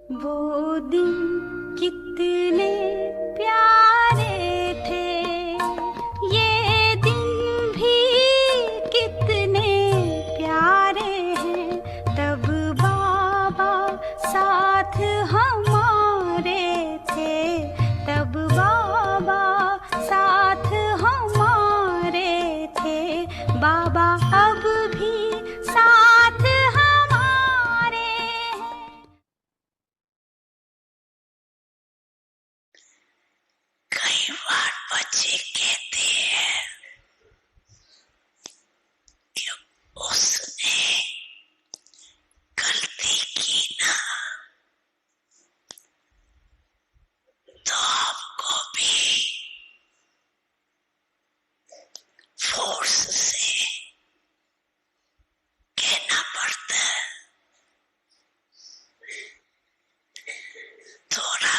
वो दिन कितने प्यारे थे, ये दिन भी कितने प्यारे हैं। तब बाबा साथ हमारे थे, तब बाबा साथ हमारे थे। बाबा अब भी साथ हमारे हैं। कई बार बच्चे कहते हैं कि उसने गलती की ना, तो आपको भी फोर्स से कहना पड़ता है। थोड़ा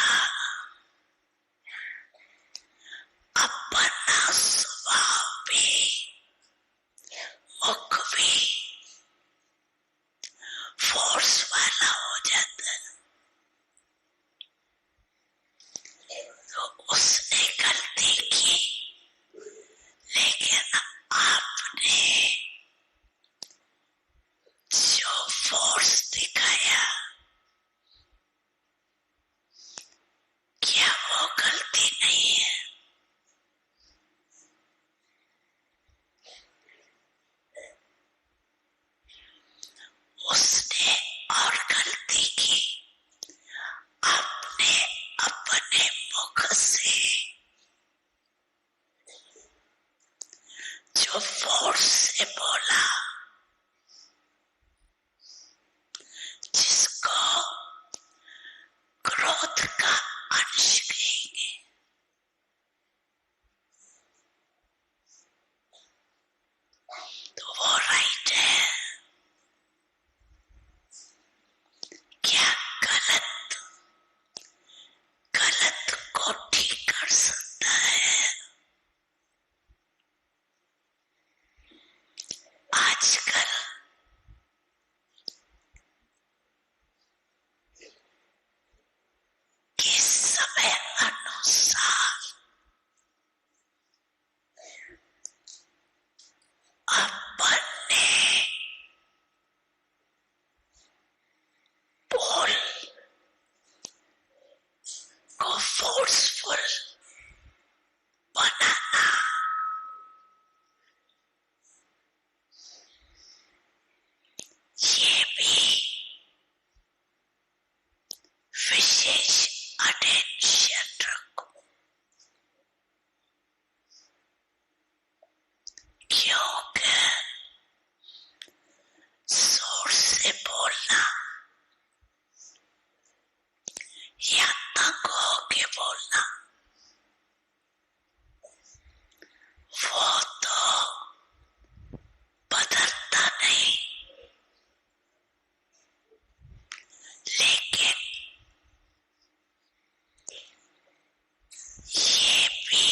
अपना स्वभाव भी, मुख भी फोर्स वाला हो जाता है। तो उसने गलती की, लेकिन आपने जो फोर्स दिखाया, क्या वो गलती नहीं है? उसने और गलती की, आपने अपने मुख से जो फोर्स से बोला, जिसको क्रोध का अंश कहेंगे, तो वो राइट है। क्या गलत गलत को ठीक कर सकता है? आजकल के समय अनुसार अपने बोल को फोर्सफुल बनाना, ये भी विशेष अटेंशन रखो, क्योंकि जोर से बोलना या तंग होके बोलना, वो तो बदलता नहीं, लेकिन ये भी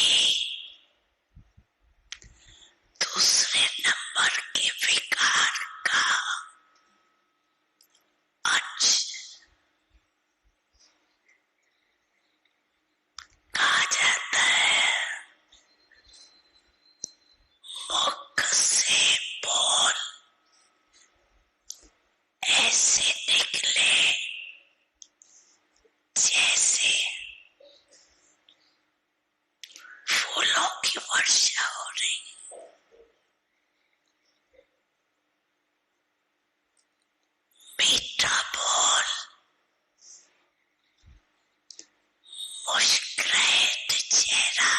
दूसरे नंबर के विकार का अंश कहा जाता है। मुख से बोल ऐसे निकले जैसे फूलों की वर्षा हो रही। मीठा बोल, मुस्कुराहट चेहरा,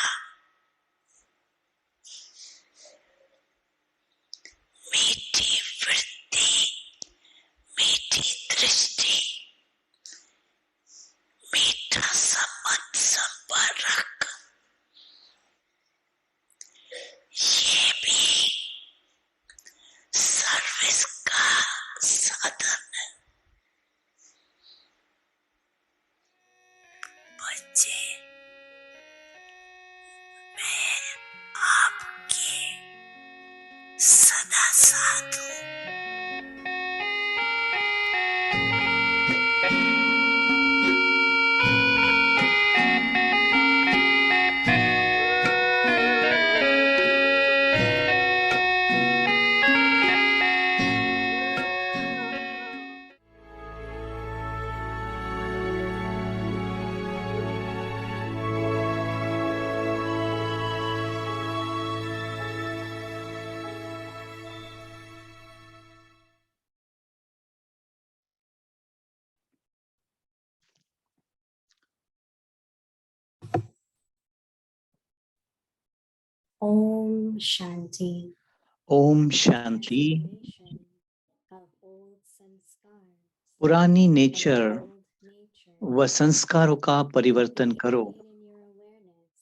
मीठी वृत्ति, मीठी दृष्टि, मीठा संबंध संपर्क, ये भी सर्विस का साधन है। बच्चे, मैं आपके सदा साथ हूँ। Om Shanti. Om Shanti. Transformation of old sanskars पुरानी and नेचर old nature व संस्कारों का परिवर्तन करो। maintain in your awareness,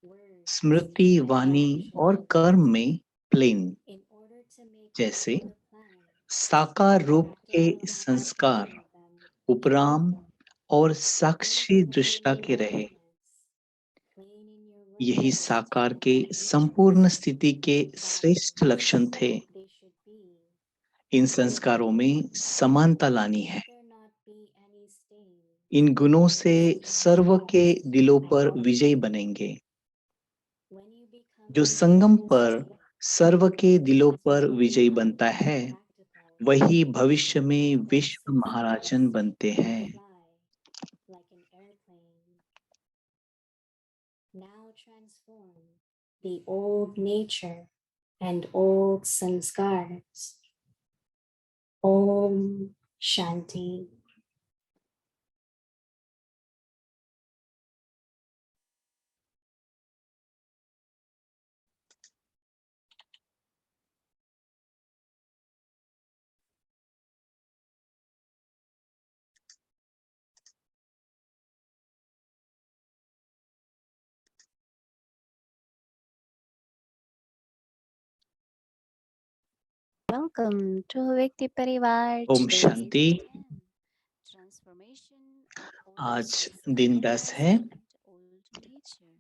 words, Smriti, and Vani action और कर्म में plane. in order to make जैसे all the plans साकार रूप के practical and संस्कार applicable of them उपराम और साक्षी Always दृष्टा maintain के your रहे। awareness, plain in your यही words साकार के and संपूर्ण actions. स्थिति के श्रेष्ठ लक्षण थे। They should be, इन संस्कारों में समानता लानी है। let there not be any stain. इन गुणों से सर्व के दिलों पर विजयी बनेंगे। When you become जो in संगम this पर state, सर्व के दिलों पर transform विजयी become बनता है, practical, वही भविष्य में then विश्व success महाराजन बनते हैं। fly like an airplane. Now transform the old nature and old sanskars. Om Shanti. Welcome to Vyakti Parivar. Om Today is Shanti. day 10. Transformation of old आज sanskars दिन 10 है। and old nature.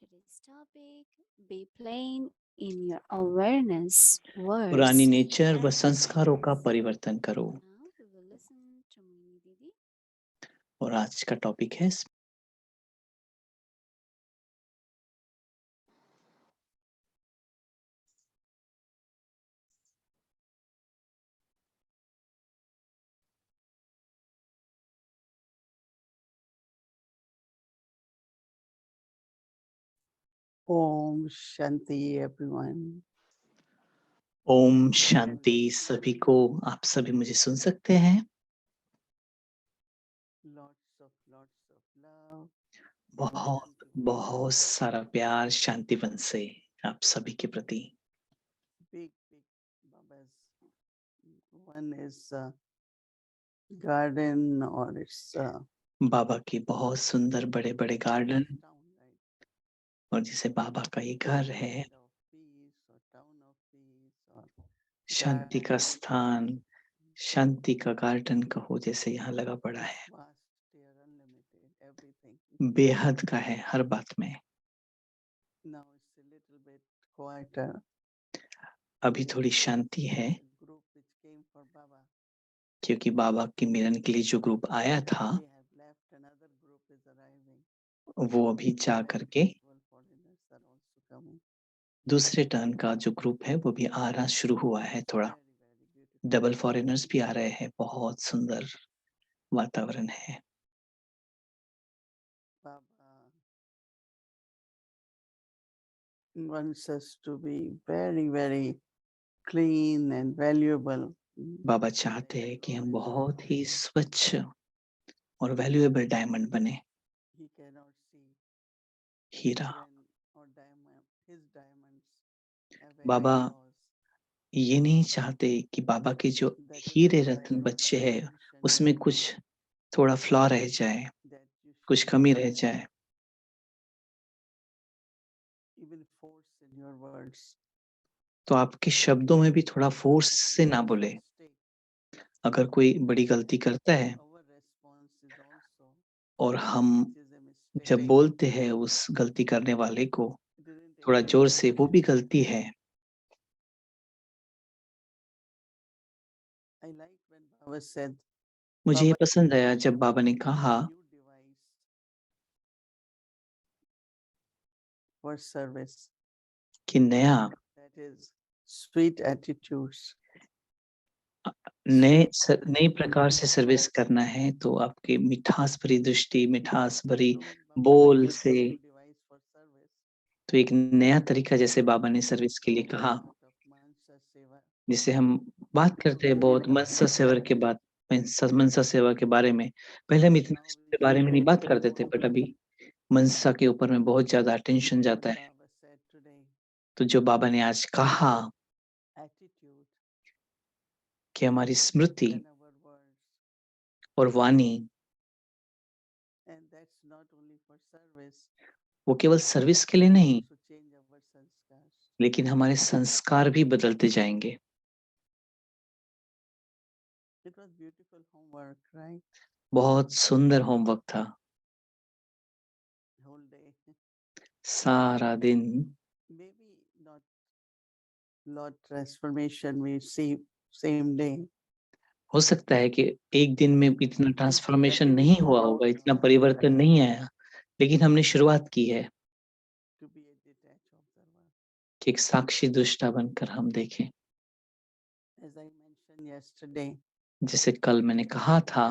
Today's topic: be plain in your awareness, words. पुरानी nature व and संस्कारों का actions. परिवर्तन करो। Now we will listen to Mini Didi. और आज का टॉपिक है Om Shanti, everyone. Om Shanti सभी को। आप सभी मुझे सुन सकते हैं? Lots of love. बहुत बहुत सारा प्यार शांतिवन से आप सभी के प्रति। Big Babas. One is garden or it's बाबा की बहुत सुंदर बड़े बड़े गार्डन town, right? और जिसे बाबा का ये घर है, Land of peace or town of peace or शांति का garden, स्थान, शांति का गार्डन कहो जैसे यहाँ लगा पड़ा है। vast, clear, unlimited, everything. बेहद का है हर बात में। Now it's a little bit quieter. अभी थोड़ी शांति है Group which came for Baba. क्योंकि बाबा के मिलन के लिए जो ग्रुप आया था They have left. Another group is arriving. वो अभी जा करके Spiritual foreigners are also coming. दूसरे टर्न का जो ग्रुप है वो भी आना शुरू हुआ है। थोड़ा Very, very beautiful. Double foreigners भी आ रहे हैं। बहुत सुंदर वातावरण है। Baba wants us to be very, very clean and valuable. बाबा चाहते हैं कि हम बहुत ही स्वच्छ और वैल्यूएबल डायमंड बने। He cannot see heera. when or diamond, his diamonds have any Baba flaws. ये नहीं चाहते कि बाबा के जो That is हीरे why रत्न Baba बच्चे हैं mentioned उसमें कुछ थोड़ा फ्लॉ रह जाए, that you कुछ should कमी रह जाए। even force in your words. तो आपके शब्दों में भी थोड़ा फोर्स से ना बोले। Mistake. अगर कोई बड़ी गलती करता है Our response is also और हम it is a mistake. जब बोलते हैं उस गलती करने वाले को It isn't थोड़ा any जोर से, वो भी intention. गलती है। I like when Baba said मुझे ये Baba पसंद आया जब बाबा ने कहा new device for service. कि नया That is sweet attitudes. नए प्रकार से सर्विस करना है तो आपके मिठास भरी दृष्टि, मिठास भरी बोल से, तो एक नया तरीका जैसे बाबा ने सर्विस के लिए कहा, जिसे हम बात करते हैं बहुत मनसा सेवा के बाद, मनसा सेवा के बारे में। पहले हम इतना इसके बारे में नहीं बात करते थे, बट अभी मनसा के ऊपर में बहुत ज्यादा अटेंशन जाता है। तो जो बाबा ने आज कहा attitude, कि हमारी स्मृति and our words, और वाणी and that's not only for service, वो केवल सर्विस के लिए but नहीं, also change our sanskars. लेकिन हमारे संस्कार भी बदलते जाएंगे। It was beautiful homework, right? बहुत सुंदर होमवर्क था। Whole day. सारा दिन Maybe not lot transformation we see same day. हो सकता है कि एक दिन में इतना ट्रांसफॉर्मेशन नहीं हुआ होगा, इतना परिवर्तन नहीं आया, लेकिन हमने शुरुआत की है To be a detached observer. कि एक साक्षी दृष्टा बनकर हम देखें। As I mentioned yesterday, जैसे कल मैंने कहा था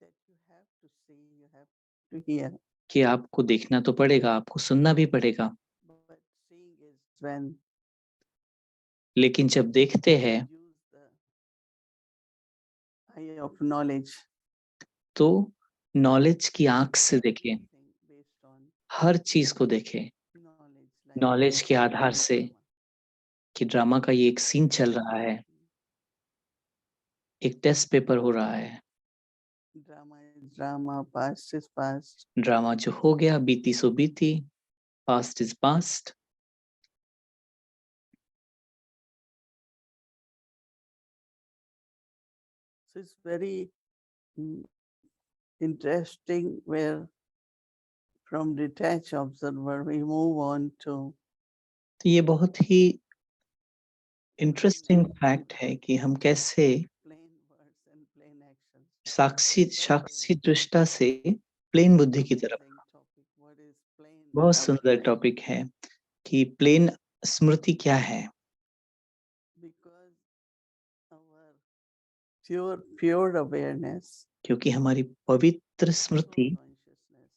that you have to see, you have to hear. कि आपको देखना तो पड़ेगा, आपको सुनना भी पड़ेगा, But seeing is when लेकिन जब देखते हैं use the eye of knowledge. तो नॉलेज की आंख से देखें, Everything based on हर चीज को देखें knowledge. Like नॉलेज के आधार से drama. कि ड्रामा का ये एक सीन चल रहा है, एक टेस्ट पेपर हो रहा है। Drama is drama, past is past. Drama जो हो गया बीती सो बीती, past is past. So it's very interesting where from detached observer we move on to तो ये बहुत ही इंटरेस्टिंग फैक्ट है कि हम कैसे plain words and plain actions. साक्षी दृष्टा से प्लेन बुद्धि की तरफ। Amazing topic. What is plain बहुत सुंदर awareness? टॉपिक है कि प्लेन स्मृति क्या है। Because our pure awareness, क्योंकि हमारी पवित्र soul स्मृति consciousness,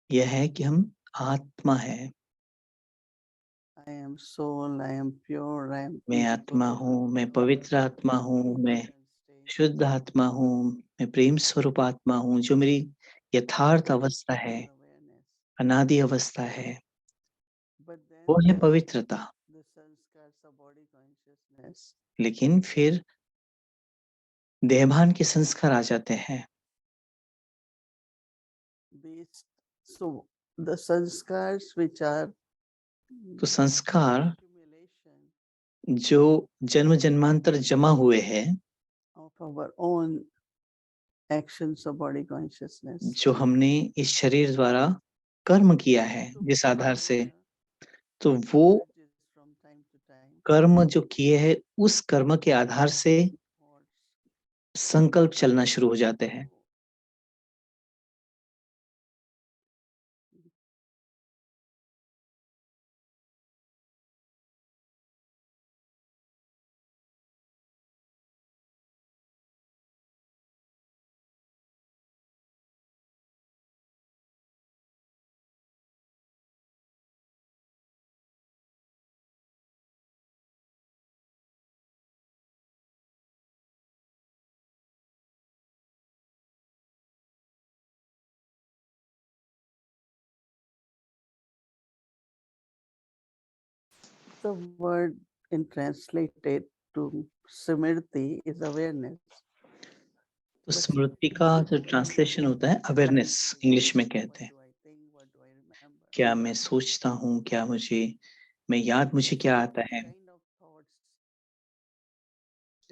यह है कि हम आत्मा है। I am soul, I am pure, I am मैं आत्मा peaceful, हूँ, मैं I am पवित्र आत्मा हूँ, मैं emotional state. शुद्ध आत्मा हूँ, मैं प्रेम स्वरूप आत्मा हूँ। जो मेरी यथार्थ That is अवस्था है, pure awareness. अनादि अवस्था है, But then वो है पवित्रता। the sanskars of body consciousness, लेकिन फिर देहभान के संस्कार आ जाते हैं। based, so the sanskars which are तो संस्कार accumulation जो जन्म जन्मांतर जमा हुए हैं, of our own actions of body consciousness. जो हमने इस शरीर द्वारा कर्म किया है So जिस आधार से, behavior तो वो emerges from time to time. कर्म जो किए हैं उस कर्म के आधार से Thoughts. संकल्प चलना शुरू हो जाते हैं। The word in translated to Smriti is awareness. तो स्मृति का जो ट्रांसलेशन होता है अवेयरनेस, इंग्लिश में कहते हैं। What do I think? What do I remember? क्या मैं सोचता हूँ, क्या मुझे क्या आता है। What kind of thoughts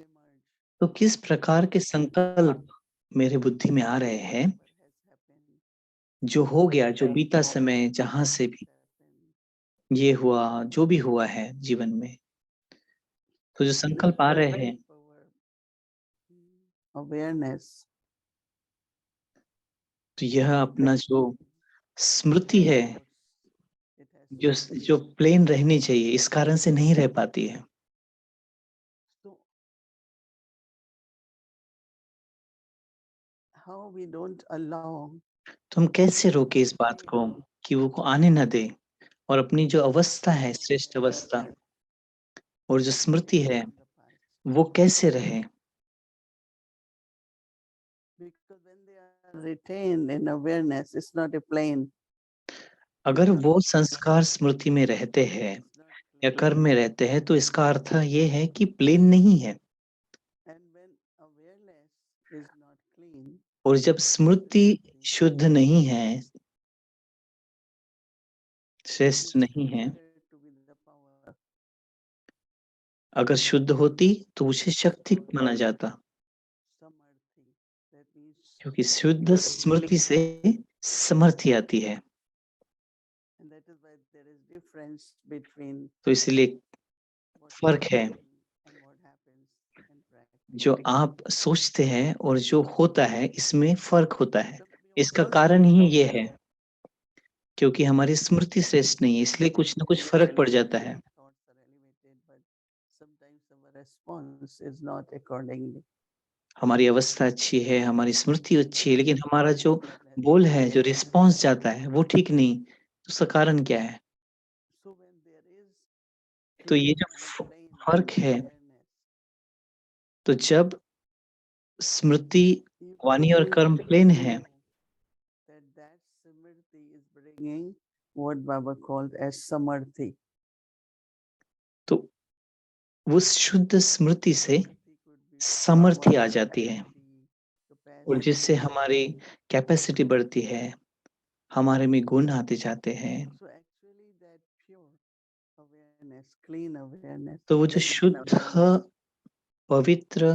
emerge? तो किस प्रकार के संकल्प मेरे बुद्धि में आ रहे हैं, What has happened? जो हो गया, जो बीता समय, जहां से भी ये हुआ, जो भी हुआ है जीवन में, तो जो संकल्प आ रहे हैं, Awareness. तो यह अपना जो स्मृति है, It has जो प्लेन रहनी चाहिए, इस कारण से नहीं रह पाती है। So how we don't allow तो हम कैसे रोके इस बात को कि वो को आने न दे, और अपनी जो अवस्था है, श्रेष्ठ अवस्था और जो स्मृति है, in the past? वो कैसे रहे। Because when they are retained in awareness, it's not a plane. अगर वो संस्कार स्मृति में रहते हैं, या कर्म में रहते हैं, तो इसका अर्थ ये है कि प्लेन नहीं है। And when awareness is not clean, और जब स्मृति शुद्ध नहीं है, श्रेष्ठ नहीं है, considered to be the power. अगर शुद्ध होती तो उसे शक्ति माना जाता, Samarthi. That means, क्योंकि शुद्ध स्मृति से समर्थी आती है। and that is why there is difference between तो इसलिए what फर्क you है, think and what happens in practice. जो आप सोचते हैं और जो होता है, इसमें फर्क होता है। So we इसका also कारण see ही how ये है, क्योंकि हमारी स्मृति श्रेष्ठ नहीं है, इसलिए कुछ ना कुछ फर्क पड़ जाता है। thoughts are elevated, but sometimes our response is not accordingly. हमारी अवस्था अच्छी है, हमारी स्मृति अच्छी है, लेकिन हमारा जो बोल है, जो रिस्पॉन्स जाता है, वो ठीक नहीं। तो उसका कारण क्या है? So when there is तो ये pure जो and plain फर्क है, awareness, तो जब स्मृति, you वाणी और always कर्म प्लेन है, know that Samriti is bringing what Baba called as Samarthi. तो उस शुद्ध स्मृति से Samarthi could be समर्थी आ power, जाती है, ability, और जिससे capacity. हमारी कैपेसिटी बढ़ती है, हमारे में गुण आते जाते हैं। So actually that pure awareness, clean awareness, तो वो जो शुद्ध पवित्र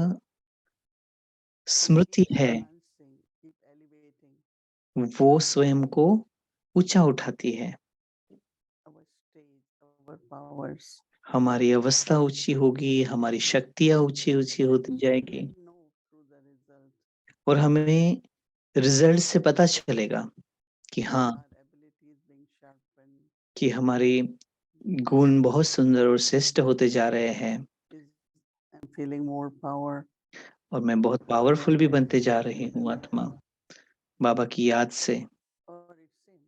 स्मृति keep है, enhancing, keep elevating वो स्वयं को ऊंचा उठाती है। our stage, our powers. हमारी अवस्था ऊंची होगी, हमारी शक्तियां ऊंची ऊंची होती And जाएगी, we know through the result और हमें रिजल्ट से पता चलेगा कि that हाँ, our ability is being sharpened, कि हमारी गुण बहुत सुंदर और श्रेष्ठ होते जा रहे हैं, is I'm feeling more power. और मैं बहुत पावरफुल भी बनते जा रही हूँ आत्मा, बाबा की याद से। Or it's same.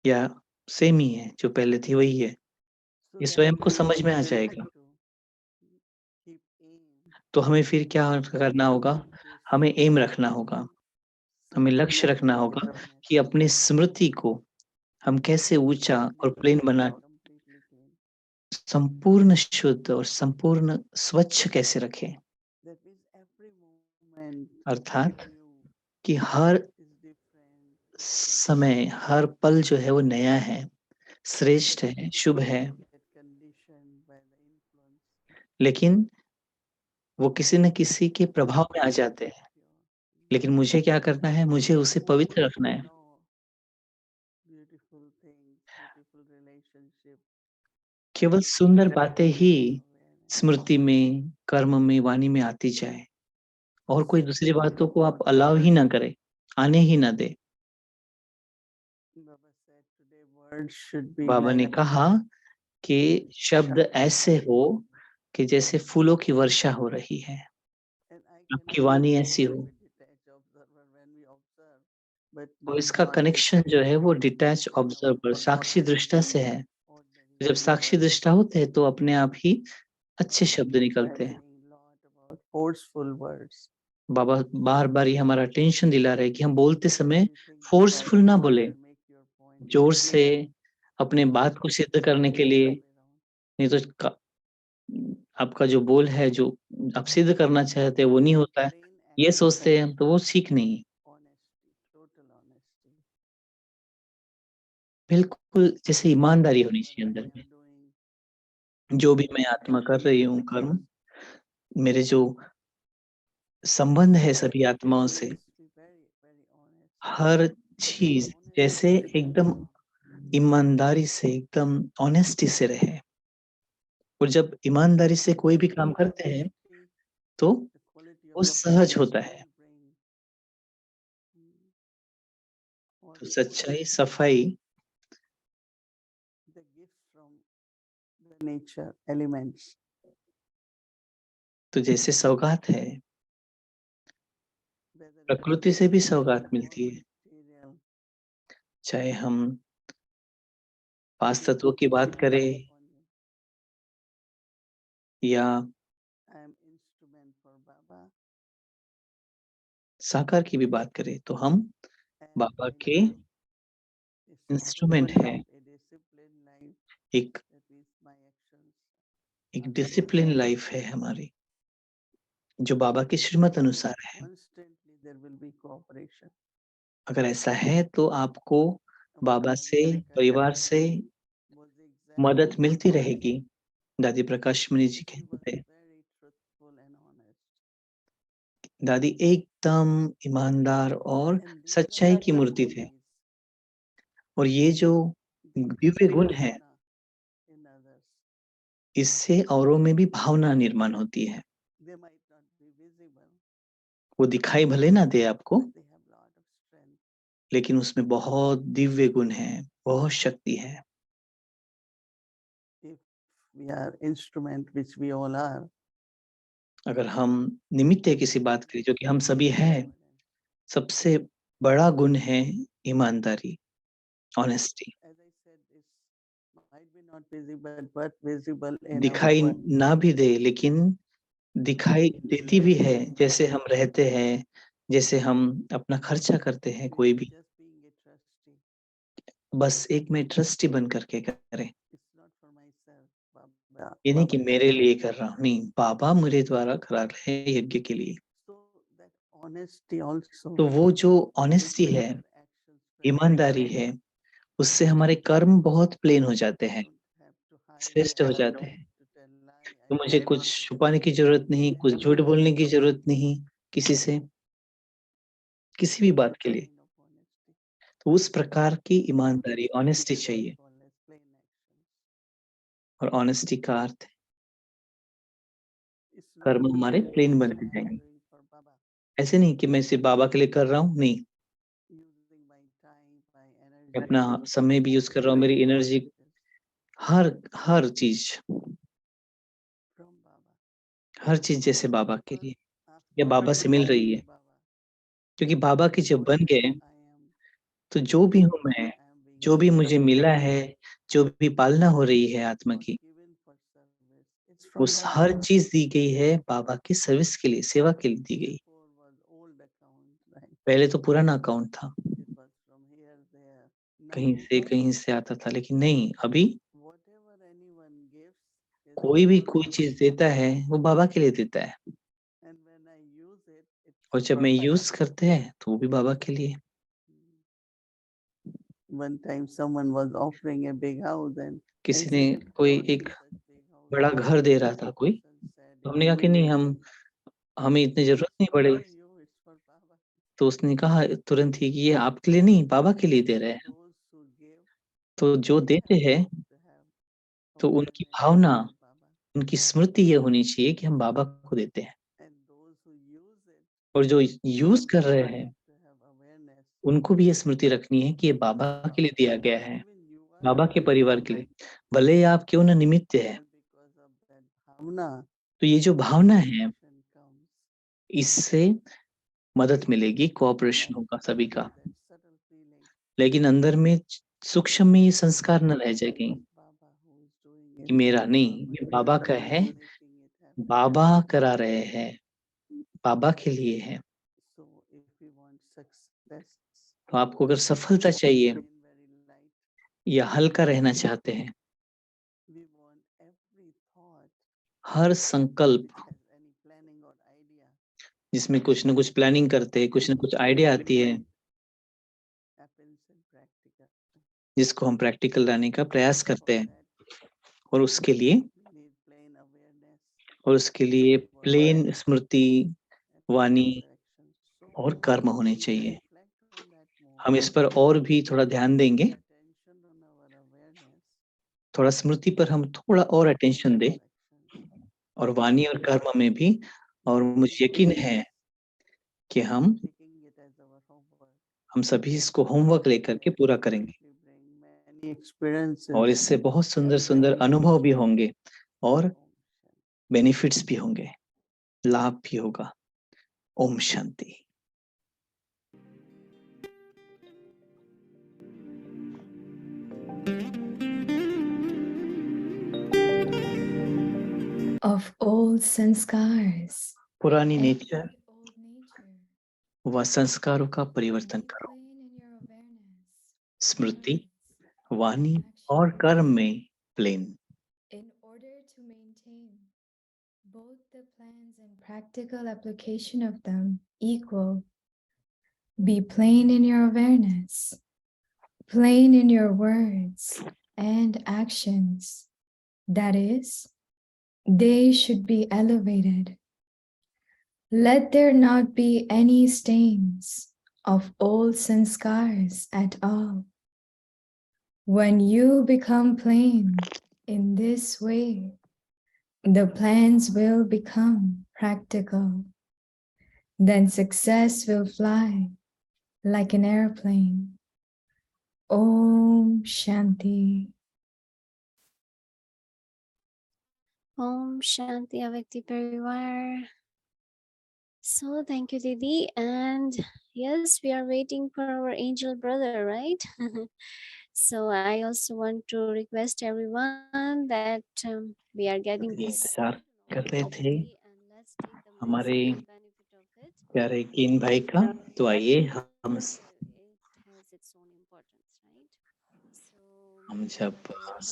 या सेम ही है, जो पहले थी वही है, So ये then स्वयं को we समझ में आ always जाएगा। have to keep aim. तो हमें फिर क्या करना होगा? हमें एम रखना होगा, हमें लक्ष्य रखना होगा कि अपनी स्मृति को हम कैसे ऊंचा और प्लेन बना, completely clean. संपूर्ण शुद्ध और संपूर्ण स्वच्छ कैसे रखें। That means every moment अर्थात new कि हर is different. समय, हर पल जो है वो नया है, श्रेष्ठ है, शुभ है, Get conditioned by the influence. लेकिन वो किसी न किसी के प्रभाव में आ जाते हैं। लेकिन मुझे क्या करना है? मुझे उसे पवित्र रखना है। Beautiful things, beautiful relationship. केवल सुंदर बातें ही स्मृति में, कर्म में, वाणी में आती जाए, और कोई दूसरी बातों को आप अलाउ ही ना करें, आने ही ना दें। Baba said today words should be बाबा ने like कहा कि शब्द ऐसे हो कि जैसे फूलों की वर्षा हो रही है, and I आपकी connect वाणी it ऐसी more हो। with detached observer when we observe, but तो not इसका with कनेक्शन जो है वो डिटैच with our ऑब्जर्वर, साक्षी दृष्टा से है। ordinary जब साक्षी words. दृष्टा होते हैं तो अपने आप ही अच्छे Baba शब्द keeps निकलते हैं। saying lot about forceful words. बाबा बार-बार ये हमारा टेंशन दिला रहे हैं कि हम बोलते समय Everything फोर्सफुल ना बोले, make your point जोर clear. से अपने बात को सिद्ध करने के लिए, नहीं तो आपका जो बोल है, जो आप सिद्ध करना चाहते हैं वो नहीं होता है, ये सोचते हैं, तो वो सीख नहीं। Honesty, total honesty. बिल्कुल जैसे ईमानदारी होनी Whatever चाहिए we अंदर are में। doing, जो भी मैं आत्मा कर रही हूँ कर्म, मेरे जो संबंध है सभी आत्माओं से, always be very, very honest. हर चीज जैसे एकदम ईमानदारी से, एकदम ऑनेस्टी से रहे। और जब ईमानदारी से कोई भी काम करते हैं Honesty, तो the quality वो of the सहज honesty होता है। will bring all तो the सच्चाई, सफाई, the gifts from the nature elements. तो जैसे सौगात है, Whether it प्रकृति is से भी material सौगात or मिलती है। material, चाहे हम 5 we तत्वों की बात depend करें upon you. या I am instrument for Baba. साकार की भी बात करें, तो हम And बाबा I के live a simple instrument life, है, a disciplined life. एक एक डिसिप्लिन लाइफ है हमारी, जो बाबा की श्रीमत अनुसार है। Constantly there will be cooperation. अगर ऐसा है तो आपको बाबा से, परिवार से Was मदद exactly मिलती opposite. रहेगी। दादी प्रकाश मणि जी He was कहते थे, very truthful and honest. दादी एकदम ईमानदार और And these are सच्चाई the की मूर्ति थे। qualities और ये जो that दिव्य गुण create है, bhavna in others. इससे औरों में भी भावना निर्माण होती है। They might not be visible, वो दिखाई भले ना दे आपको, but they have lot of strength. लेकिन उसमें बहुत दिव्य गुण है, बहुत शक्ति है। If we are instrument, which we all are, अगर हम निमित्त है किसी बात के लिए, जो कि हम सभी हैं, सबसे बड़ा गुण है ईमानदारी, honesty. as I said, is might be not visible, but visible in दिखाई our work. ना भी दे, लेकिन दिखाई देती भी है, जैसे हम रहते हैं, जैसे हम अपना खर्चा करते हैं, कोई भी। Just being a trustee. बस एक में ट्रस्टी बन करके करें। It's not for myself, Baba. ये नहीं कि Baba मेरे is लिए कर रहा हूँ, नहीं, बाबा मेरे द्वारा करा रहे हैं यज्ञ के लिए। so that honesty also. तो वो जो will ऑनेस्टी make है, our actions present. ईमानदारी है, उससे हमारे कर्म बहुत प्लेन हो जाते हैं, Don't have to hide. श्रेष्ठ I हो don't जाते have हैं। to tell lie. तो I मुझे don't कुछ have to छुपाने की जरूरत नहीं, कुछ झूठ बोलने की जरूरत नहीं किसी से, किसी भी बात के लिए। kind of honesty. तो उस प्रकार की ईमानदारी, ऑनेस्टी चाहिए। Call as plain actions. और ऑनेस्टी का अर्थ है It's not कर्म हमारे that प्लेन I बनते am जाएंगे। doing for Baba. ऐसे नहीं कि मैं सिर्फ बाबा के लिए कर रहा हूँ, नहीं, Using my time, my energy. मैं अपना समय भी यूज कर रहा हूँ, मेरी एनर्जी, हर चीज, From Baba. हर चीज जैसे बाबा के लिए, After या बाबा से मिल रही है। Baba, क्योंकि बाबा के जब बन गए, I am तो जो भी हूँ मैं, I am being जो भी मुझे मिला है, जो भी पालना हो रही है आत्मा was की, given for service. It's from उस Baba. हर चीज दी गई है बाबा की सर्विस के लिए, सेवा के लिए दी गई। Before was old account, right? पहले तो पुराना अकाउंट था, It was from here, there. कहीं से आता था, लेकिन नहीं, अभी Whatever anyone gives is कोई भी for कोई Baba. चीज देता है, वो बाबा के लिए देता है। And when I use it, it's और जब for मैं Baba. यूज करते हैं, तो वो भी बाबा के लिए। One time someone was offering a big house and I किसी ने said, कोई "Don't एक give such big house." बड़ा घर दे रहा था कोई, Person said, तो हमने कहा कि नहीं, हमें इतनी जरूरत नहीं "It's पड़े। not for you, it's for Baba." तो उसने कहा तुरंत ही कि ये आपके लिए नहीं, बाबा के लिए दे रहे हैं। Those who give, तो जो they देते have हैं, to have तो उनकी awareness भावना, of Baba. उनकी स्मृति ये होनी चाहिए कि हम बाबा को देते हैं। And those who use it, और जो यूज कर रहे हैं, to have awareness. उनको भी ये स्मृति रखनी है कि ये बाबा के लिए दिया गया है, Even you are बाबा के doing परिवार के लिए, भले ही आप क्यों ना निमित्त है। and because of that bhavna, तो ये जो भावना है, action comes. इससे मदद मिलेगी, कोऑपरेशन होगा सभी का। That subtle feeling लेकिन अंदर में सूक्ष्म में ये संस्कार न रह जाए कहीं Baba who is doing कि it. मेरा नहीं, ये बाबा का है, making it happen. बाबा करा रहे हैं, बाबा के लिए है। So if we want success, तो आपको अगर सफलता चाहिए remain very light. या हल्का रहना चाहते हैं, We want every thought हर संकल्प which has any planning or idea जिसमें कुछ न कुछ प्लानिंग करते हैं, कुछ न कुछ आइडिया आती है, happens in practical. जिसको हम प्रैक्टिकल लाने का प्रयास करते For हैं। that, और उसके लिए we need plain awareness plain smriti, and vani proper action. So और कर्म होने we चाहिए। reflect on that more. हम इस पर और भी थोड़ा ध्यान देंगे, Attention on our awareness. थोड़ा स्मृति पर हम थोड़ा और अटेंशन दें, Actions. और वाणी और कर्म में भी। और मुझे यकीन है कि हम Taking it as our homework. सभी इसको होमवर्क लेकर के पूरा करेंगे, Bring many experiences. और इससे बहुत सुंदर सुंदर अनुभव भी होंगे और बेनिफिट्स भी होंगे, लाभ भी होगा। Om Shanti. Of old sanskars, पुरानी every नेचर old nature, व संस्कारों का परिवर्तन be करो। plain in your awareness, Smriti, words, Vani and और actions, कर्म में plane, in order to maintain both the plans and practical application of them equal. Be plain in your awareness, plain in your words and actions. That is, they should be elevated. Let there not be any stains of old sanskars at all. When you become plain in this way, the plans will become practical. Then success will fly like an airplane. Om Shanti. Om Shanti Avakti Parivar. So thank you, Didi. And yes, we are waiting for our angel brother, right? So I also want to request everyone that we are getting ये this इंतजार कर रहे थे and let's take the हमारे maximum benefit of it. प्यारे कीन भाई का। तो आइए हम It has its own importance, right? So हम जब our time has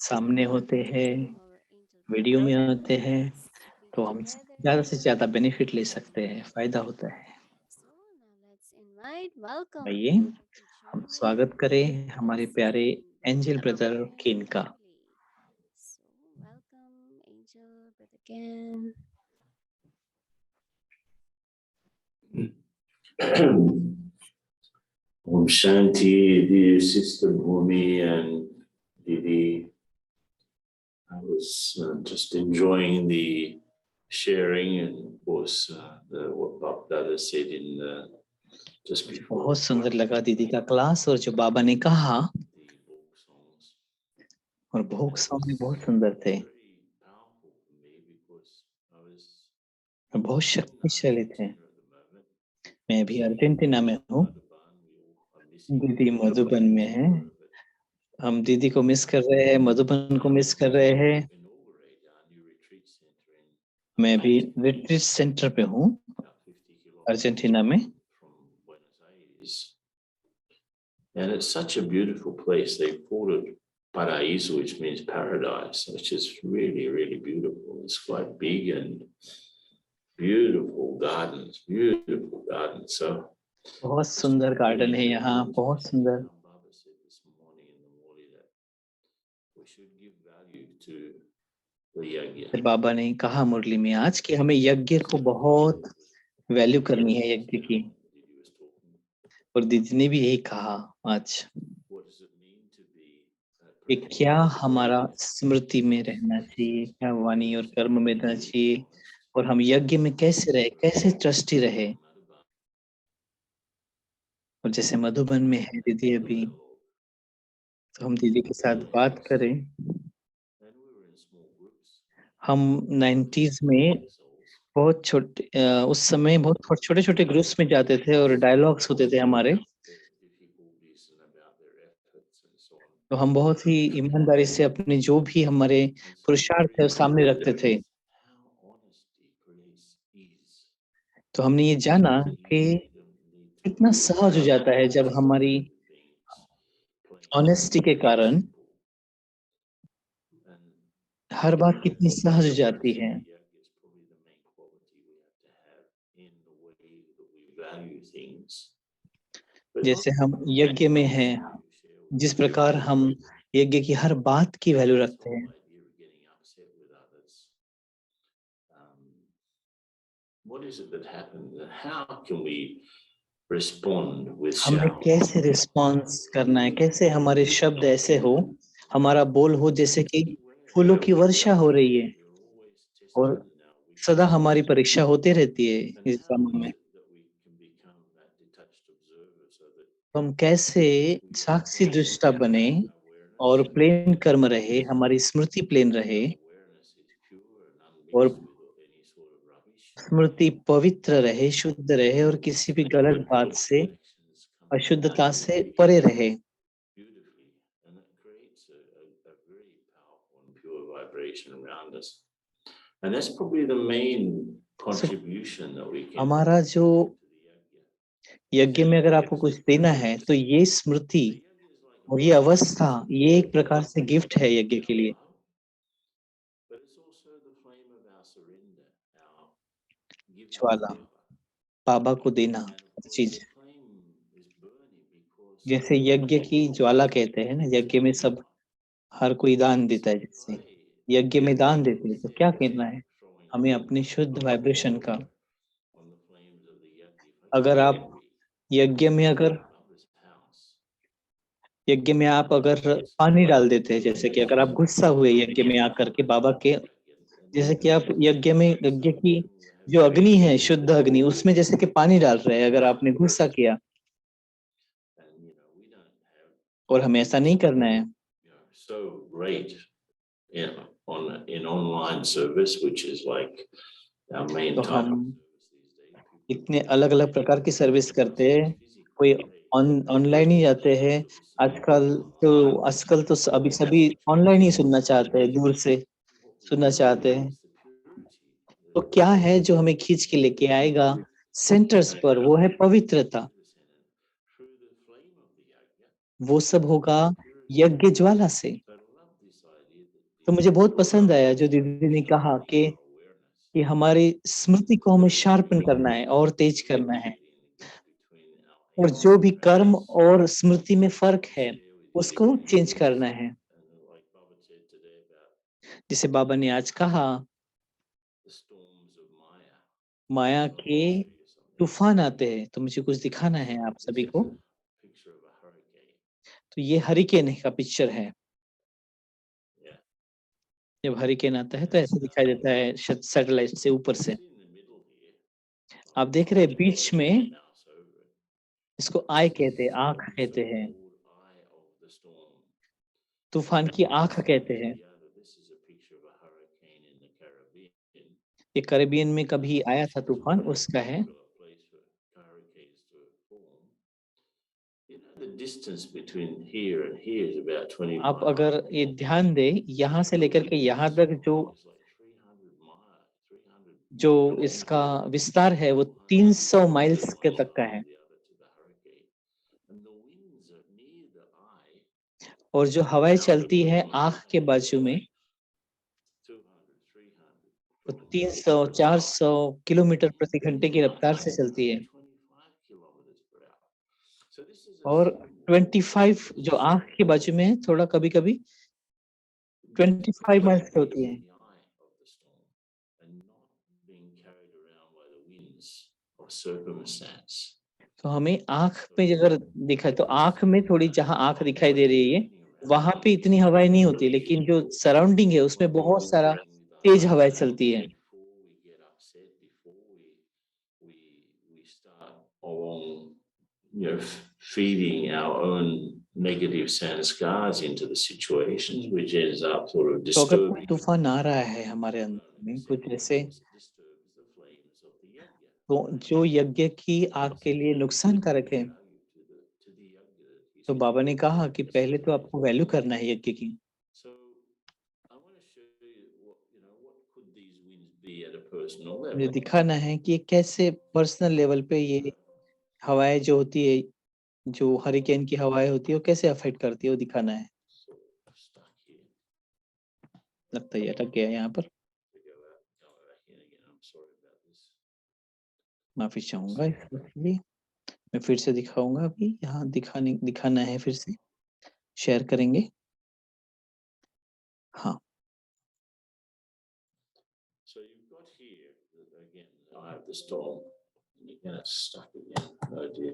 सामने come होते हैं, to our angel वीडियो में brother. होते हैं, Let's be तो हम together ज़्यादा से here. ज़्यादा बेनिफिट ले सकते हैं, फायदा होता है। So now let's invite, welcome आइए to हम journey स्वागत करें हमारे Let's प्यारे Gain एंजल ब्रदर कीन का। family. So welcome, angel brother again. Om Shanti, dear Sister Bhumi and Didi. I was just enjoying the sharing and of course what Bab Dada said in just before. बहुत सुंदर लगा दीदी का class और जो बाबा ने कहा, The folk songs. और भोग सॉन्ग भी बहुत सुंदर थे, Very powerful for me because I was बहुत शक्तिशाली थे। at the moment. मैं भी अर्जेंटीना में हूँ, दीदी मधुबन में है। हम दीदी को मिस कर रहे हैं, मधुबन को मिस कर रहे हैं। मैं भी रिट्रीट सेंटर पे हूँ अर्जेंटीना में। And it's such a beautiful place. They called it Paraíso, which means paradise, which is really, really beautiful. It's quite big and beautiful gardens, beautiful gardens. So बहुत सुंदर गार्डन है यहाँ, बहुत सुंदर। Baba said this morning in the morning that we should give value to the yajna. फिर बाबा ने कहा मुरली में आज कि हमें यज्ञ को बहुत वैल्यू करनी है, यज्ञ की। और दीदी ने भी यही कहा आज कि क्या हमारा स्मृति में रहना चाहिए, क्या वाणी और कर्म में रहना चाहिए, और हम यज्ञ में कैसे रहे, कैसे ट्रस्टी रहे। और जैसे मधुबन में है दीदी अभी, तो हम दीदी के साथ बात करें। हम 90s में बहुत छोटे उस समय बहुत छोटे छोटे ग्रुप्स में जाते थे और डायलॉग्स होते थे हमारे। तो हम बहुत ही ईमानदारी से अपने जो भी हमारे पुरुषार्थ है सामने रखते थे। तो हमने ये जाना कि कितना सहज हो जाता है जब हमारी ऑनेस्टी के कारण हर बात कितनी सहज हो जाती है। जैसे हम यज्ञ में हैं, जिस प्रकार हम यज्ञ की हर बात की वैल्यू रखते हैं। What is it that happened? How can we respond with हमें shout? कैसे रिस्पॉन्स करना है, कैसे हमारे शब्द ऐसे हो, हमारा बोल हो जैसे कि फूलों की वर्षा हो रही है, और सदा हमारी परीक्षा होती रहती है इस समय में। हम कैसे साक्षी दृष्टा बने और प्लेन कर्म रहे, हमारी स्मृति प्लेन रहे और स्मृति पवित्र रहे, शुद्ध रहे और किसी भी गलत बात से, अशुद्धता से परे रहे। And that's probably the main contribution that we can. हमारा जो यज्ञ में अगर आपको कुछ देना है तो ये स्मृति और ये अवस्था, ये एक प्रकार से गिफ्ट है यज्ञ के लिए। ज्वाला बाबा को देना हर चीज, जैसे यज्ञ की ज्वाला कहते हैं ना, यज्ञ में सब हर कोई दान देता है, जैसे यज्ञ में दान देते हैं, तो क्या कहना है हमें अपने शुद्ध वाइब्रेशन का, अगर आप यज्ञ में आप अगर पानी डाल देते हैं, जैसे कि अगर आप गुस्सा हुए यज्ञ में आकर के बाबा के, जैसे कि आप यज्ञ की जो अग्नि है, शुद्ध अग्नि, उसमें जैसे कि पानी डाल रहे हैं, अगर आपने गुस्सा किया, और हमें ऐसा नहीं करना है। So great, in online service, which is like our main तो type हम of service these days. इतने अलग अलग प्रकार की सर्विस करते हैं, कोई ऑनलाइन ही जाते हैं आजकल तो अभी सभी ऑनलाइन ही सुनना चाहते हैं, दूर से सुनना चाहते हैं। तो क्या है जो हमें खींच के लेके आएगा सेंटर्स पर, वो है पवित्रता, वो सब होगा यज्ञ ज्वाला से। तो मुझे बहुत पसंद आया जो दीदी ने कहा कि हमारी स्मृति को हमें शार्पन करना है और तेज करना है, और जो भी कर्म और स्मृति में फर्क है उसको चेंज करना है। जिसे बाबा ने आज कहा, माया के तूफान आते हैं, तो मुझे कुछ दिखाना है आप सभी को। तो ये हरिकेन का पिक्चर है। जब हरिकेन आता है तो ऐसे दिखाई देता है सैटेलाइट से ऊपर से। आप देख रहे हैं बीच में, इसको आई कहते हैं, आंख कहते हैं, तूफान की आंख कहते हैं। ये कैरेबियन में कभी आया था तूफान, उसका है। आप अगर ये ध्यान दें, यहाँ से लेकर के यहाँ तक जो इसका विस्तार है वो 300 माइल्स के तक का है, और जो हवाएं चलती है आंख के बाजू में वो 300-400 किलोमीटर प्रति घंटे की रफ्तार से चलती है, और 25 जो आंख के बाजू में है, थोड़ा कभी कभी 25 माइल्स की होती है। तो हमें आंख में अगर दिखा, तो आंख में थोड़ी, जहां आंख दिखाई दे रही है वहां पे इतनी हवाएं नहीं होती, लेकिन जो सराउंडिंग है उसमें बहुत सारा तेज हवाएं चलती है। Feeding our own negative sanskars into the situations, which ends up sort of तो अगर कोई disturbing. तूफान आ रहा है हमारे अंदर में कुछ ऐसे, तो जो यज्ञ की आग के लिए नुकसानकारक है, तो बाबा ने कहा कि पहले तो आपको वैल्यू करना है यज्ञ की। मुझे दिखाना है कि ये कैसे पर्सनल लेवल पे ये हवाएं जो होती है, जो हरिकेन की हवाएं होती है, वो कैसे अफेक्ट करती है, वो दिखाना है। लगता है ये अटक गया यहाँ पर, माफी चाहूंगा इसके लिए। मैं फिर से दिखाऊंगा, अभी यहाँ दिखाना है, फिर से शेयर करेंगे। हाँ, So you've got here again, I have the storm. And again, it's stuck again. Oh dear.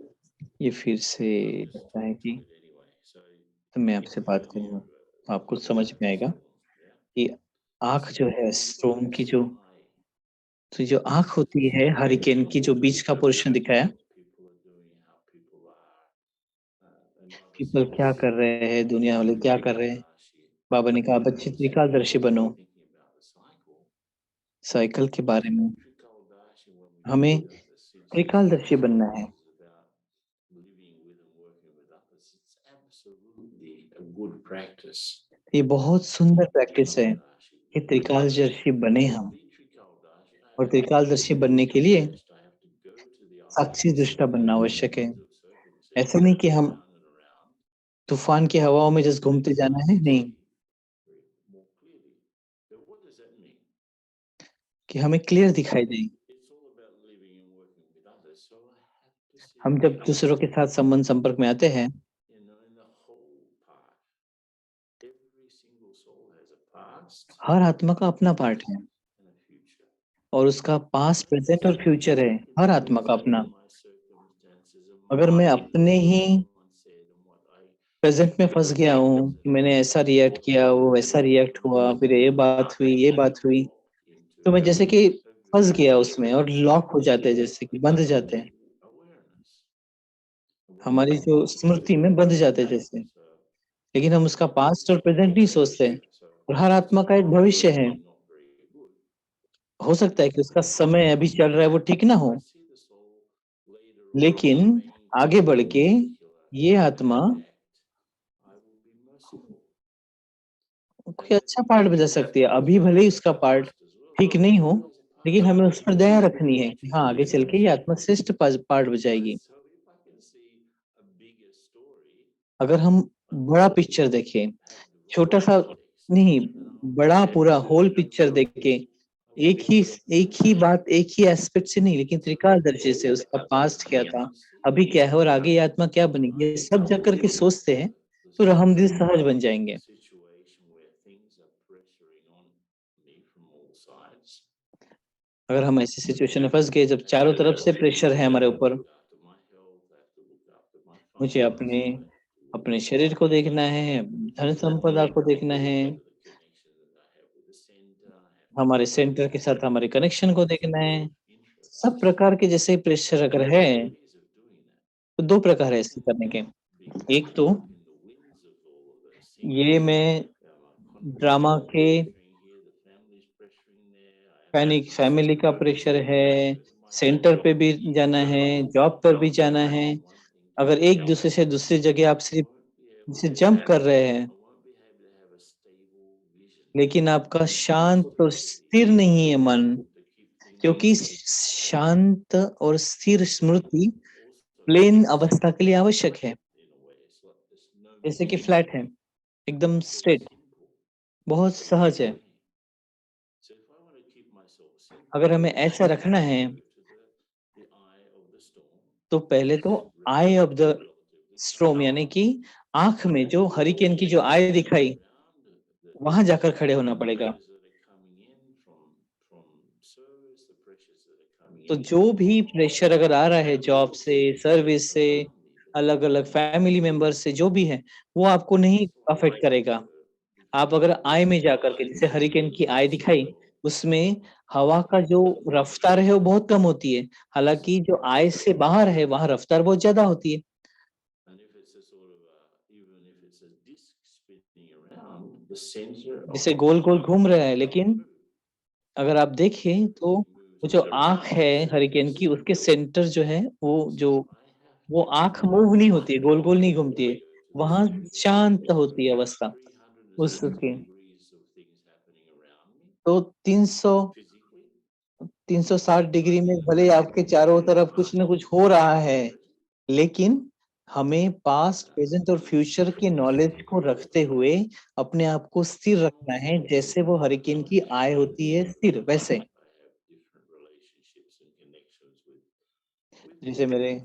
ये फिर से लगता है कि, तो मैं आपसे बात करूंगा तो आपको समझ में आएगा कि आँख जो है स्टोम की, जो आँख होती है हरिकेन की, जो बीच का पोर्शन दिखाया, पीपल क्या कर रहे हैं, दुनिया वाले क्या कर रहे हैं। बाबा ने कहा बच्चे त्रिकालदर्शी बनो, साइकिल के बारे में हमें त्रिकालदर्शी बनना है। ये बहुत सुंदर प्रैक्टिस है कि त्रिकालदर्शी बने हम, और त्रिकालदर्शी बनने के लिए साक्षी दृष्टा बनना आवश्यक है। ऐसा नहीं कि हम तूफान की हवाओं में जस्ट घूमते जाना है, नहीं, कि हमें क्लियर दिखाई दे। हम जब दूसरों के साथ संबंध संपर्क में आते हैं, in the whole part. Every single soul has a past हर आत्मा का अपना पार्ट है and a future. और उसका पास्ट, प्रेजेंट और फ्यूचर है, हर आत्मा का अपना। My circumstances and अगर मैं my अपने ही someone said and what I present में फंस गया हूँ, मैंने ऐसा रिएक्ट किया, वो वैसा रिएक्ट हुआ, फिर ये बात हुई, तो मैं जैसे कि फंस गया उसमें और लॉक हो जाते हैं, जैसे कि बंध जाते हैं, हमारी जो स्मृति में बंध जाते हैं जैसे। लेकिन हम उसका पास्ट और प्रेजेंट नहीं सोचते हैं। और हर आत्मा का एक भविष्य है। हो सकता है कि उसका समय अभी चल रहा है वो ठीक ना हो, लेकिन आगे बढ़ के ये आत्मा कोई अच्छा पार्ट बजा सकती है। अभी भले ही उसका पार्ट ठीक नहीं हो, लेकिन हमें उस पर दया रखनी है कि हाँ, आगे चल के ये आत्मा श्रेष्ठ पार्ट बजाएगी। अगर हम बड़ा पिक्चर देखें, छोटा सा नहीं, बड़ा पूरा होल पिक्चर देखे, एक ही बात, एक ही एस्पेक्ट से नहीं, लेकिन त्रिकालदर्शी से, उसका पास्ट क्या था, अभी क्या है और आगे ये आत्मा क्या बनेगी, ये सब जा करके सोचते हैं, तो रहमदिल सहज बन जाएंगे। अगर हम ऐसी सिचुएशन में फंस गए जब चारों तरफ से प्रेशर है हमारे ऊपर, मुझे अपने शरीर को देखना है, धन संपदा को देखना है, हमारे सेंटर के साथ हमारे कनेक्शन को देखना है, सब प्रकार के जैसे प्रेशर अगर है, तो दो प्रकार है ऐसे करने के। एक तो ये मैं ड्रामा के फैमिली का प्रेशर है, सेंटर पे भी जाना है, जॉब पर भी जाना है। अगर एक दूसरे से दूसरी जगह आप सिर्फ जैसे जंप कर रहे हैं, लेकिन आपका शांत और स्थिर नहीं है मन, क्योंकि शांत और स्थिर स्मृति प्लेन अवस्था के लिए आवश्यक है। जैसे कि फ्लैट है, एकदम स्ट्रेट, बहुत सहज है। अगर हमें ऐसा रखना है, तो पहले तो आई ऑफ द स्ट्रोम, यानी कि आंख में जो हरिकेन की जो आई दिखाई, वहां जाकर खड़े होना पड़ेगा। तो जो भी प्रेशर अगर आ रहा है जॉब से, सर्विस से, अलग अलग फैमिली मेंबर से, जो भी है, वो आपको नहीं अफेक्ट करेगा। आप अगर आई में जाकर के, जैसे हरिकेन की आई दिखाई, उसमें हवा का जो रफ्तार है वो बहुत कम होती है, हालांकि जो आई से बाहर है वहां रफ्तार बहुत ज्यादा होती है। जैसे गोल गोल घूम रहा है, लेकिन अगर आप देखें तो वो जो आंख है हरिकेन की, उसके सेंटर जो है, वो आंख मूव नहीं होती है, गोल गोल नहीं घूमती है, वहां शांत होती है अवस्था उसकी। तो 360 डिग्री में भले आपके चारों तरफ कुछ ना कुछ हो रहा है, लेकिन हमें पास्ट, प्रेजेंट और फ्यूचर की नॉलेज को रखते हुए अपने आप को स्थिर रखना है, जैसे वो हरिकेन की आय होती है स्थिर, वैसे। जैसे मेरे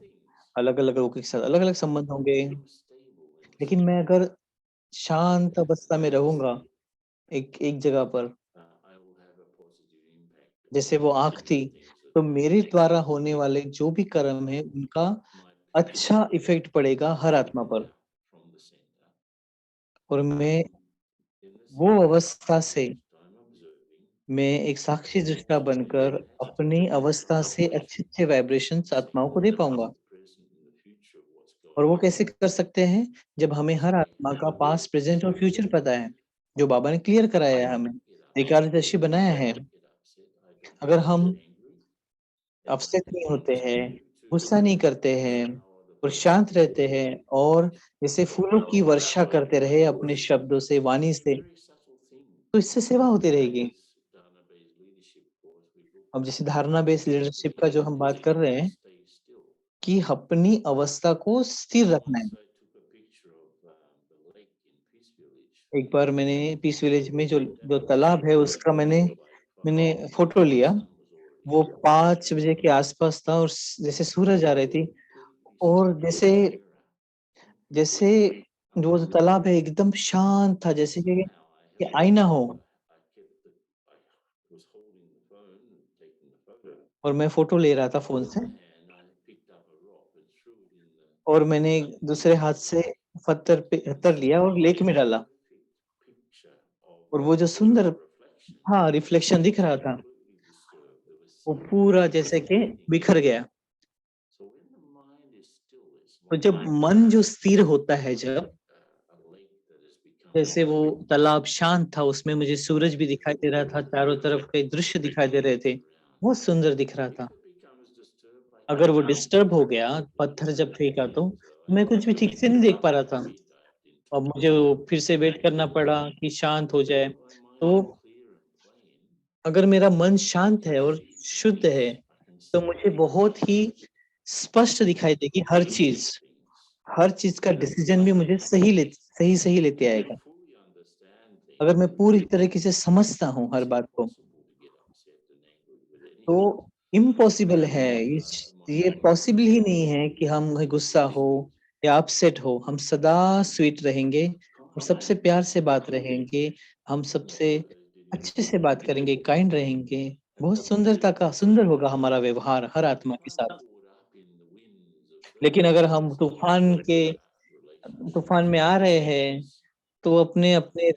अलग अलग लोगों के साथ अलग अलग संबंध होंगे, लेकिन मैं अगर शांत अवस्था में रहूंगा एक एक जगह पर, जैसे वो आंख थी, तो मेरे द्वारा होने वाले जो भी कर्म है उनका अच्छा इफेक्ट पड़ेगा हर आत्मा पर। और मैं वो अवस्था से, मैं एक साक्षी दृष्टा बनकर अपनी अवस्था से अच्छे अच्छे वाइब्रेशंस आत्माओं को दे पाऊंगा। और वो कैसे कर सकते हैं? जब हमें हर आत्मा का पास्ट, प्रेजेंट और फ्यूचर पता है, जो बाबा ने क्लियर कराया है, हमें एकादशी बनाया है। अगर हम अपसेट नहीं होते हैं, गुस्सा नहीं करते हैं और शांत रहते हैं, और जैसे फूलों की वर्षा करते रहे अपने शब्दों से, वाणी से, तो इससे सेवा होती रहेगी। अब जैसे धारणा बेस्ड लीडरशिप का जो हम बात कर रहे हैं, कि अपनी अवस्था को स्थिर रखना है। एक बार मैंने पीस विलेज में जो जो तालाब है उसका मैंने फोटो लिया। वो 5 बजे के आसपास था और जैसे सूरज आ रही थी, और जैसे जैसे जो तालाब है एकदम शांत था, जैसे कि आईना हो। और मैं फोटो ले रहा था फोन से, और मैंने दूसरे हाथ से पत्थर लिया और लेक में डाला, और वो जो सुंदर रिफ्लेक्शन दिख रहा था, वो पूरा जैसे कि बिखर गया। तो जब मन जो स्थिर होता है, जब जैसे वो तालाब शांत था, उसमें मुझे सूरज भी दिखाई दे रहा था, चारों तरफ कई दृश्य दिखाई दे रहे थे, बहुत सुंदर दिख रहा था। अगर वो डिस्टर्ब हो गया, पत्थर जब फेंका, तो मैं कुछ भी ठीक से नहीं देख पा रहा था। अब मुझे वो फिर से वेट करना पड़ा कि शांत हो जाए। तो अगर मेरा मन शांत है और शुद्ध है, तो मुझे बहुत ही स्पष्ट दिखाई देगी हर चीज का डिसीजन भी मुझे सही लेते आएगा। अगर मैं पूरी तरीके से समझता हूँ हर बात को, तो इम्पॉसिबल है, ये पॉसिबल ही नहीं है कि हम गुस्सा हो या अपसेट हो। हम सदा स्वीट रहेंगे और सबसे प्यार से बात रहेंगे, हम सबसे अच्छे से बात करेंगे, काइंड रहेंगे। बहुत सुंदर होगा हमारा व्यवहार हर आत्मा के साथ। लेकिन अगर हम तूफान में आ रहे हैं, तो अपने अपने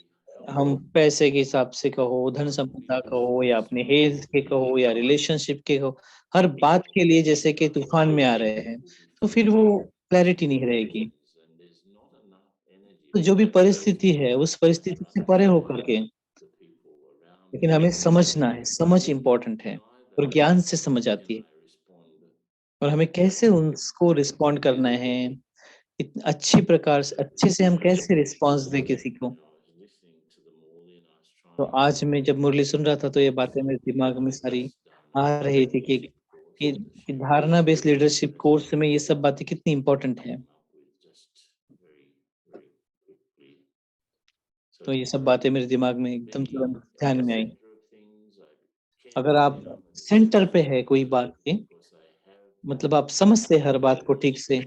हम पैसे के हिसाब से कहो, धन संपदा कहो, या अपने हेल्थ के कहो, या रिलेशनशिप के कहो, हर बात के लिए जैसे कि तूफान में आ रहे हैं, तो फिर वो क्लैरिटी नहीं रहेगी। तो जो भी परिस्थिति है, उस परिस्थिति से परे होकर के, लेकिन हमें समझना है, समझ इम्पोर्टेंट है, और ज्ञान से समझ आती है, और हमें कैसे उसको रिस्पॉन्ड करना है, अच्छे से हम कैसे रिस्पॉन्स दें किसी को। तो आज मैं जब मुरली सुन रहा था, तो ये बातें मेरे दिमाग में सारी आ रही थी कि धारणा बेस्ड लीडरशिप कोर्स में ये सब बातें कितनी इम्पोर्टेंट है। तो ये सब बातें मेरे दिमाग में एकदम तुरंत ध्यान में आई। अगर आप सेंटर पे है कोई बात के, मतलब आप समझते हर बात को ठीक से,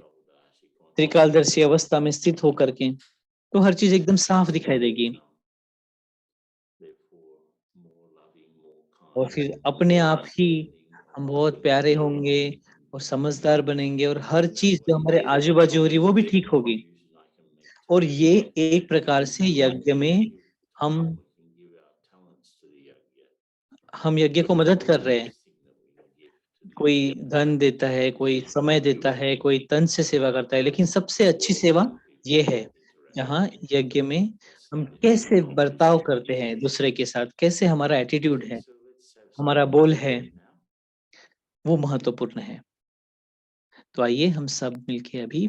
त्रिकालदर्शी अवस्था में स्थित होकर के, तो हर चीज एकदम साफ दिखाई देगी, और फिर अपने आप ही हम बहुत प्यारे होंगे और समझदार बनेंगे, और हर चीज जो हमारे आजू बाजू हो रही है वो भी ठीक होगी। और ये एक प्रकार से यज्ञ में हम हम यज्ञ को मदद कर रहे हैं। कोई धन देता है, कोई समय देता है, कोई तन से सेवा करता है, लेकिन सबसे अच्छी सेवा ये है, जहाँ यज्ञ में हम कैसे बर्ताव करते हैं दूसरे के साथ, कैसे हमारा एटीट्यूड है, हमारा बोल है, वो महत्वपूर्ण है। तो आइए हम सब मिलके अभी